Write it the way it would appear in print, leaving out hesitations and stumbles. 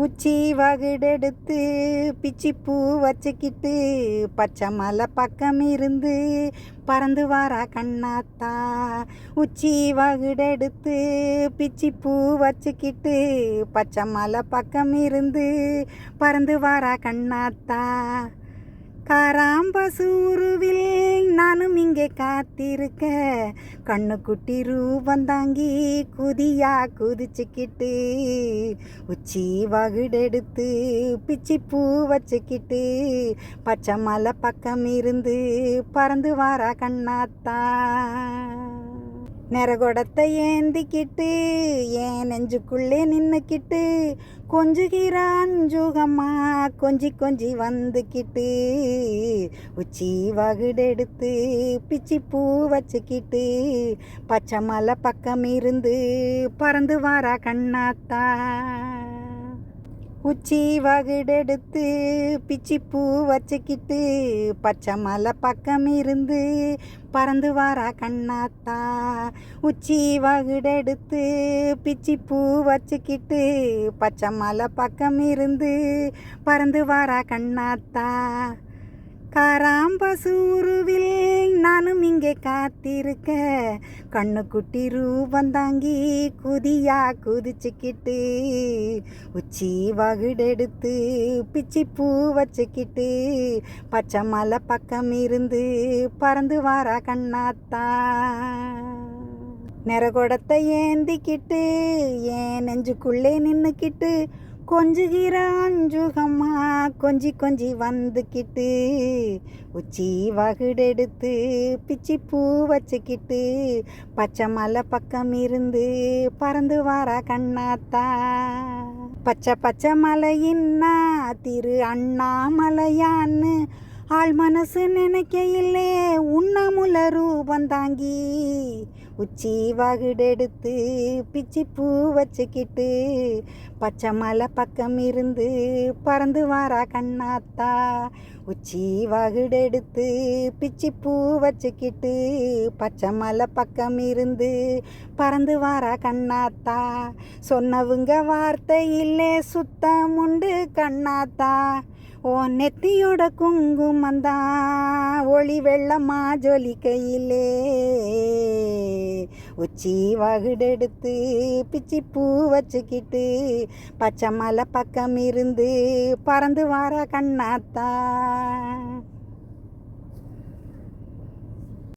உச்சி வகுடெடுத்து பிச்சிப்பூ வச்சுக்கிட்டு பச்சை மலை பக்கம் இருந்து பறந்து வாரா கண்ணாத்தா. உச்சி வகுடெடுத்து பிச்சிப்பூ வச்சுக்கிட்டு பச்சை மலை பக்கம் இருந்து பறந்து வாரா கண்ணாத்தா. காராம்பசூருவில் நானும் இங்கே காத்திருக்க கண்ணுக்குட்டி ரூபந்தாங்கி குதியா குதிச்சுக்கிட்டு உச்சி வகுடெடுத்து பிச்சிப்பூ வச்சுக்கிட்டு பச்சை மலை பக்கம் இருந்து பறந்து வாரா கண்ணாத்தா. நெரகொடத்தை ஏந்திக்கிட்டு ஏன் நெஞ்சுக்குள்ளே நின்னுக்கிட்டு கொஞ்சுகிற அஞ்சுகம்மா கொஞ்சி கொஞ்சி வந்துக்கிட்டு உச்சி வகுடெடுத்து பிச்சிப்பூ வச்சுக்கிட்டு பச்சை மலை பக்கம் இருந்து பறந்து வாரா கண்ணாத்தா. உச்சி வகுடெடுத்து பிச்சிப்பூ வச்சுக்கிட்டு பச்சை மலை பக்கம் இருந்து பறந்து வாரா கண்ணாத்தா. உச்சி வகுடெடுத்து பிச்சிப்பூ வச்சுக்கிட்டு பச்சை மலை பக்கம் இருந்து பறந்து வாரா கண்ணாத்தா. காராம்பசூருவில் நானும் இங்கே காத்திருக்க கண்ணுக்குட்டி ரூபந்தாங்கி குதியா குதிச்சுக்கிட்டு உச்சி வகுடெடுத்து பிச்சிப்பூ வச்சுக்கிட்டு பச்சை மலை பக்கம் இருந்து பறந்து வாரா கண்ணாத்தா. நெரகொடத்தை ஏந்திக்கிட்டு ஏன் நெஞ்சுக்குள்ளே நின்னுக்கிட்டு கொஞ்சுகிற அஞ்சுகம்மா கொஞ்சி கொஞ்சி வந்துக்கிட்டு உச்சி வகுடெடுத்து பிச்சிப்பூ வச்சுக்கிட்டு பச்சை மலை பக்கம் இருந்து பறந்து வாரா கண்ணாத்தா. பச்சை பச்சை மலையின்னா திரு அண்ணாமலையான்னு ஆள் மனசு நினைக்கையில்லே உண்ணாமுல ரூபந்தாங்கி உச்சி வகுடெடுத்து பிச்சிப்பூ வச்சுக்கிட்டு பச்சை மலை பக்கம் இருந்து பறந்து வாரா கண்ணாத்தா. உச்சி வகுடெடுத்து பிச்சிப்பூ வச்சுக்கிட்டு பச்சை மலை பக்கம் இருந்து பறந்து வாரா கண்ணாத்தா. சொன்னவங்க வார்த்தை இல்லே சுத்தம் உண்டு கண்ணாத்தா. ஓ நெத்தியோட குங்குமந்தான் ஒளி வெள்ளமா ஜொலிக்கையிலே உச்சி வகுடெடுத்து பிச்சிப்பூ வச்சுக்கிட்டு பச்சை மலை பக்கம் இருந்து பறந்து வாரா கண்ணாத்தா.